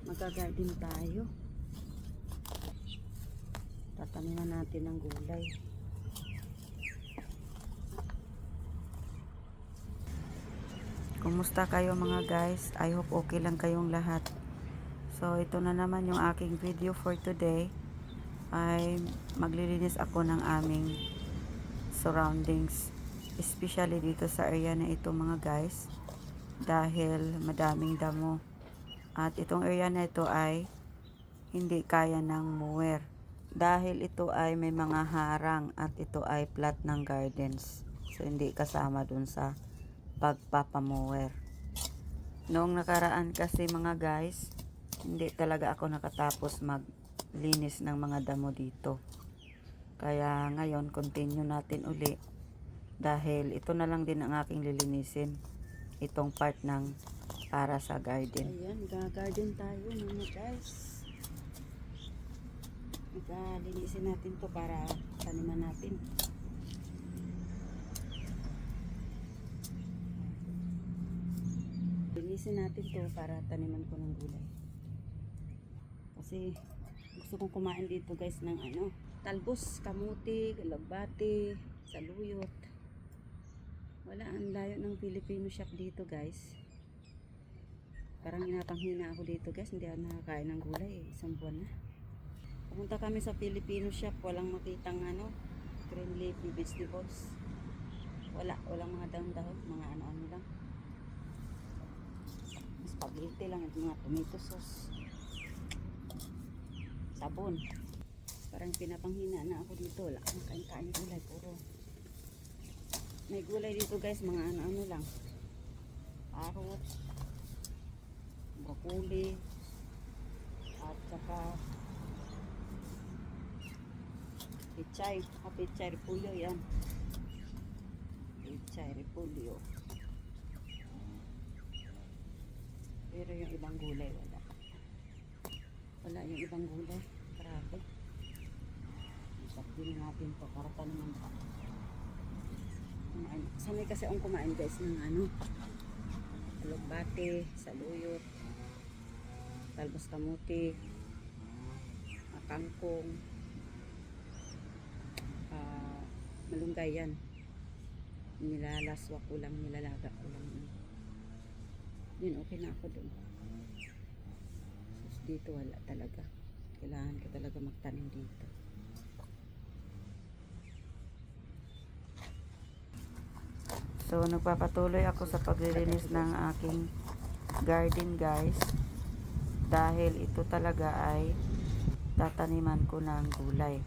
Magagarden tayo. Tataniman natin ng gulay. Kumusta kayo mga guys? I hope okay lang kayong lahat. So ito na naman yung aking video for today. Ay maglilinis ako ng aming surroundings. Especially dito sa area na ito mga guys. Dahil madaming damo. At itong area na ito ay hindi kaya ng mower. Dahil ito ay may mga harang at ito ay plat ng gardens. So hindi kasama dun sa pagpapamower. Noong nakaraan kasi mga guys, hindi talaga ako nakatapos maglinis ng mga damo dito. Kaya ngayon continue natin uli. Dahil ito na lang din ang aking lilinisin. Itong part ng para sa garden. Ayan, gagarden tayo mga guys. Linisin natin to para taniman natin. Linisin natin to para taniman ko ng gulay. Kasi gusto kong kumain dito guys ng talbos, kamuti, lagbati, saluyot. Wala, ang layo ng Filipino shop dito guys. Parang hinapanghina ako dito guys, hindi ako nakakain ng gulay isang buwan na. Pumunta kami sa Filipino shop, walang makitang green leafy vegetables. Walang mga dahon-dahon, mga ano-ano lang. Spaghetti lang at mga tomato sauce. Sabon. Parang pinapanghina na ako dito, wala akong kain-kain gulay, puro. May gulay dito guys, mga ano-ano lang. Parot, broccoli, at saka pichay, pichay repolyo yan. Pichay repolyo. Pero yung ibang gulay wala. Wala yung ibang gulay. Grabe. Isapin natin to para taniman pa. Sanay kasi akong kumain guys ng alugbate, saluyot, talbos kamuti, kangkong, malunggay yan. Nilalaswa ko lang, nilalaga ko lang. Yun, okay na ako dun. So, dito wala talaga. Kailangan ko talaga magtanim dito. So, nagpapatuloy ako sa paglilinis ng aking garden guys. Dahil ito talaga ay tataniman ko ng gulay.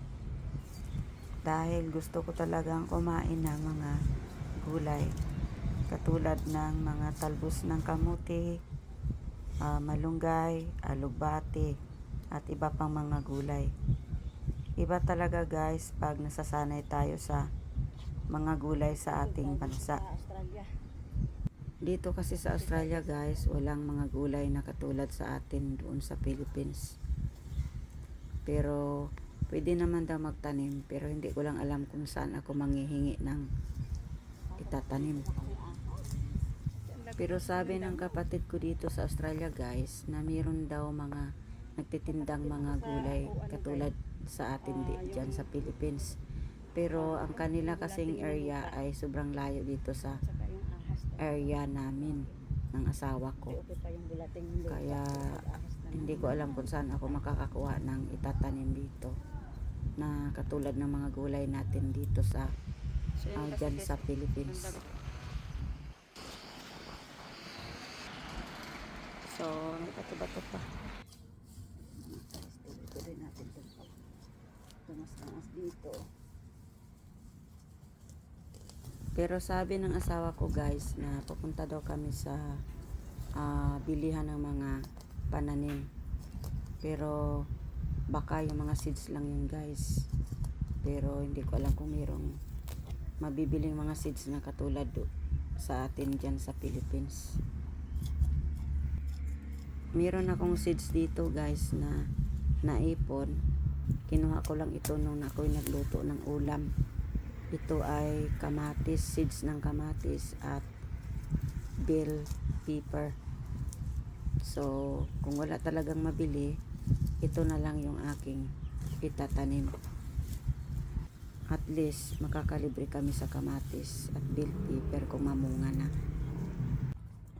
Dahil gusto ko talagang kumain ng mga gulay. Katulad ng mga talbos ng kamuti, malunggay, alugbati, at iba pang mga gulay. Iba talaga guys pag nasasanay tayo sa mga gulay sa ating bansa. Dito kasi sa Australia guys, walang mga gulay na katulad sa atin doon sa Philippines. Pero pwede naman daw magtanim, pero hindi ko lang alam kung saan ako manghihingi ng itatanim. Pero sabi ng kapatid ko dito sa Australia guys, na mayroon daw mga nagtitindang mga gulay katulad sa atin dyan sa Philippines. Pero ang kanila kasing area ay sobrang layo dito sa area namin ng asawa ko. Kaya hindi ko alam kung saan ako makakakuha ng itatanim dito na katulad ng mga gulay natin dito sa dyan sa Philippines. So, may bato-bato pa. Ito rin natin ito. Tumas-tumas dito. Pero sabi ng asawa ko guys na pupunta daw kami sa bilihan ng mga pananim. Pero baka yung mga seeds lang yun guys. Pero hindi ko alam kung mayroong mabibiling mga seeds na katulad sa atin dyan sa Philippines. Meron akong seeds dito guys na naipon. Kinuha ko lang ito nung ako'y nagluto ng ulam. Ito ay kamatis, seeds ng kamatis at bell pepper. So So, kung wala talagang mabili, ito na lang yung aking itatanim. At least, makakalibre kami sa kamatis at bell pepper kung mamunga na.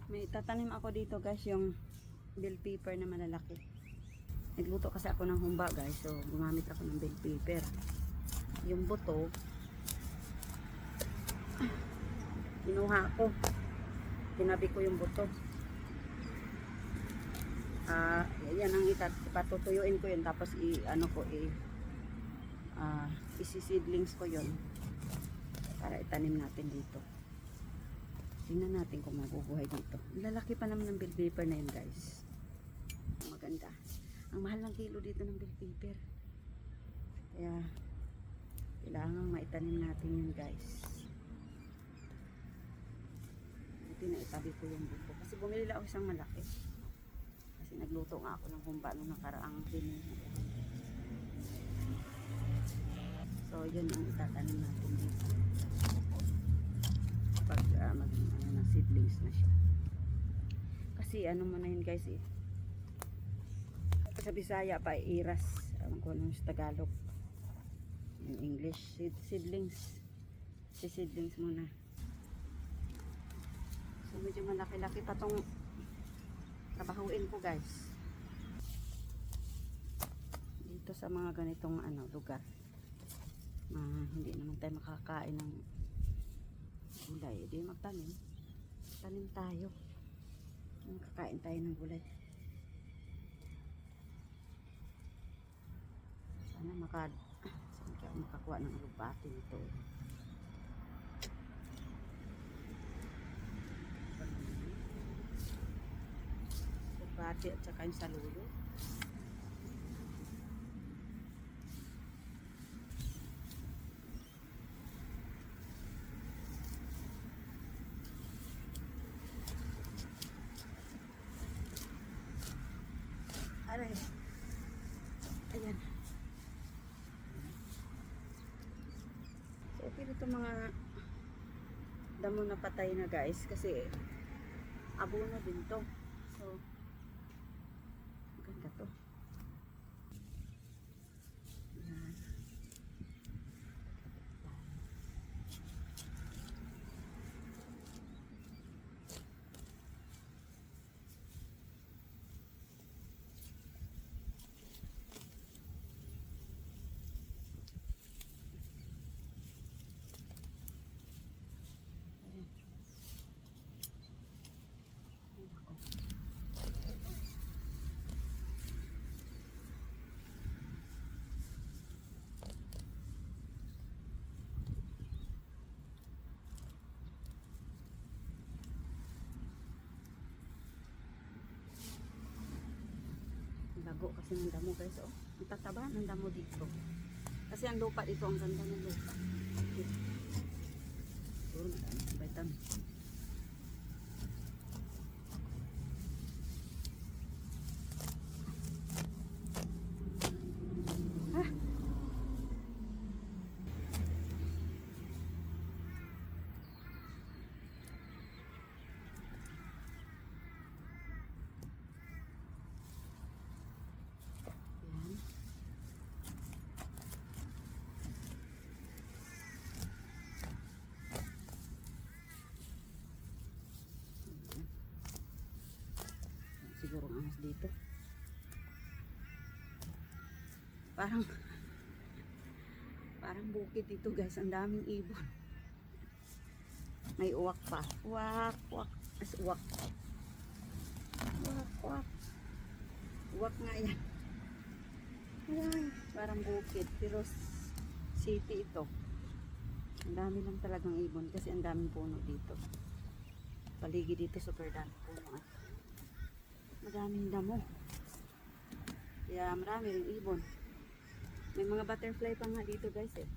May tatanim ako dito guys, yung bell pepper na malalaki. Nagluto kasi ako ng humba guys, so gumamit ako ng bell pepper. Yung buto, kinuha ko. Tinabi ko yung buto. Yan ang ipatutuyuin ko yun, tapos isisidlings ko yun para itanim natin dito. Tingnan natin kung mabubuhay dito. Lalaki pa naman ng bell pepper na yun guys. Maganda. Ang mahal ng kilo dito ng bell pepper, kaya kailangan maitanim natin yun guys. Buti na itabi ko yung buto kasi bumili lang ako isang malaki. Kasi nagluto nga ako ng humba nung nakaraang binili. So, yun ang itatanim natin dito. Pag ng seedlings na siya. Kasi ano mo na yun guys eh. Sa Bisaya pa iras. Alam ko nung sa Tagalog. In English, seedlings. Seedlings muna. So, medyo malaki-laki pa tong trabahuin ko guys dito sa mga ganitong lugar. Hindi naman tayo makakain ng gulay, di magtanim. Tanim tayo, makakain tayo ng gulay. Sana makakuha ng alugbati nito. Bati at saka yung salulo. Aray. Ayan. So, okay ito mga damo na patay na guys kasi abono din to. So, ganda to. Ayan. Lago kasi ng damo guys. Oh, ang tataba ng damo dito. Kasi ang lupa dito, ang ganda ng lupa. Siguro madami vitamin. Siguro ang ahas dito. Parang bukid dito guys. Ang daming ibon. May uwak pa. Uwak, uwak. As uwak. Uwak, uwak. Uwak nga yan. Ayan, parang bukid. Pero city ito. Ang dami lang talagang ibon kasi ang daming puno dito. Paligid dito super dami puno at madaming damo. Kaya marami rin ibon. May mga butterfly pa nga dito guys eh.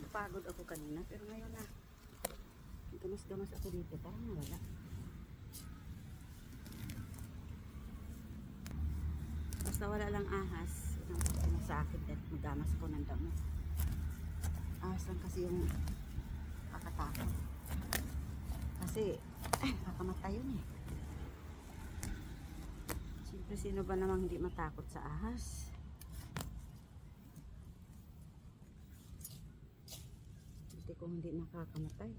Pagod ako kanina pero ngayon na gamas-gamas ako dito, parang nawala. wala lang ahas. Ang problema sa akin dahil magamas ko ng damo. Ahas lang kasi yung kakatakot. Kasi, kakamatay yun eh. Siyempre, sino ba namang hindi matakot sa ahas? Buti kung hindi nakakamatay.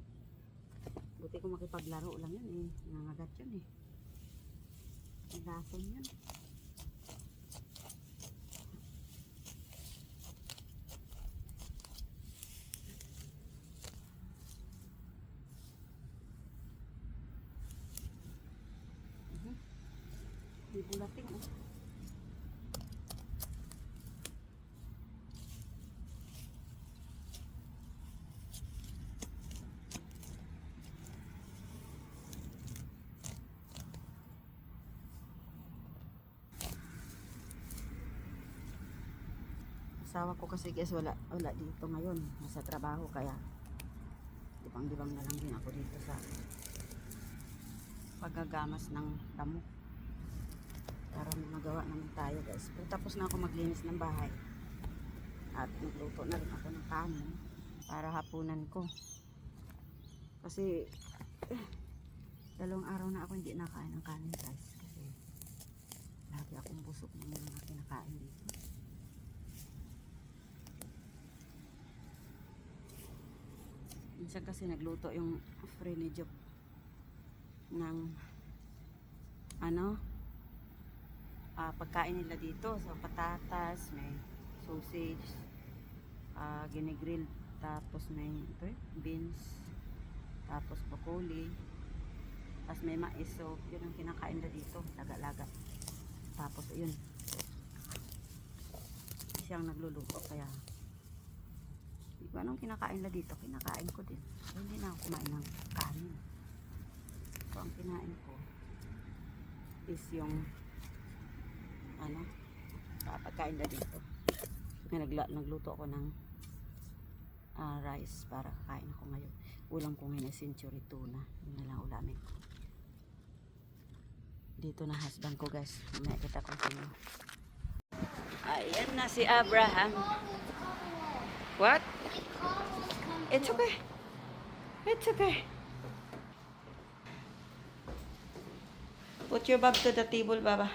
Buti kung makipaglaro lang yan eh. Nangagat yun eh. Ang lason yan. Di bulating oh. Asawa ko kasi guys wala dito ngayon, nasa trabaho kaya dibang-dibang na lang din ako dito sa paggagamas ng damo para magawa naman tayo guys. Pero tapos na ako maglinis ng bahay at nagluto na rin ako ng kanin para hapunan ko kasi dalawang araw na ako hindi nakain ng kanin guys kasi lagi akong busog ng mga kinakain dito. Minsan kasi nagluto yung Frenny Job ng pagkain nila dito. So patatas, may sausage, ginigrill, tapos may beans, tapos broccoli, tapos may mais. So yun ang kinakain nila dito, laga-laga. Tapos yun siyang nagluluto kaya di ba anong kinakain na dito, kinakain ko din. So, hindi na ako kumain ng kanin. So, ang kinain ko is yung pagkain na dito. Nagluto ako ng rice para kakain ako ngayon. Ulam ko ngayon ay century tuna. Yun na lang ulamin ko. Dito na husband ko guys. Mamaya kita ko sa inyo. Ayan na si Abraham. What? It's okay. It's okay. Put your bag to the table, Baba.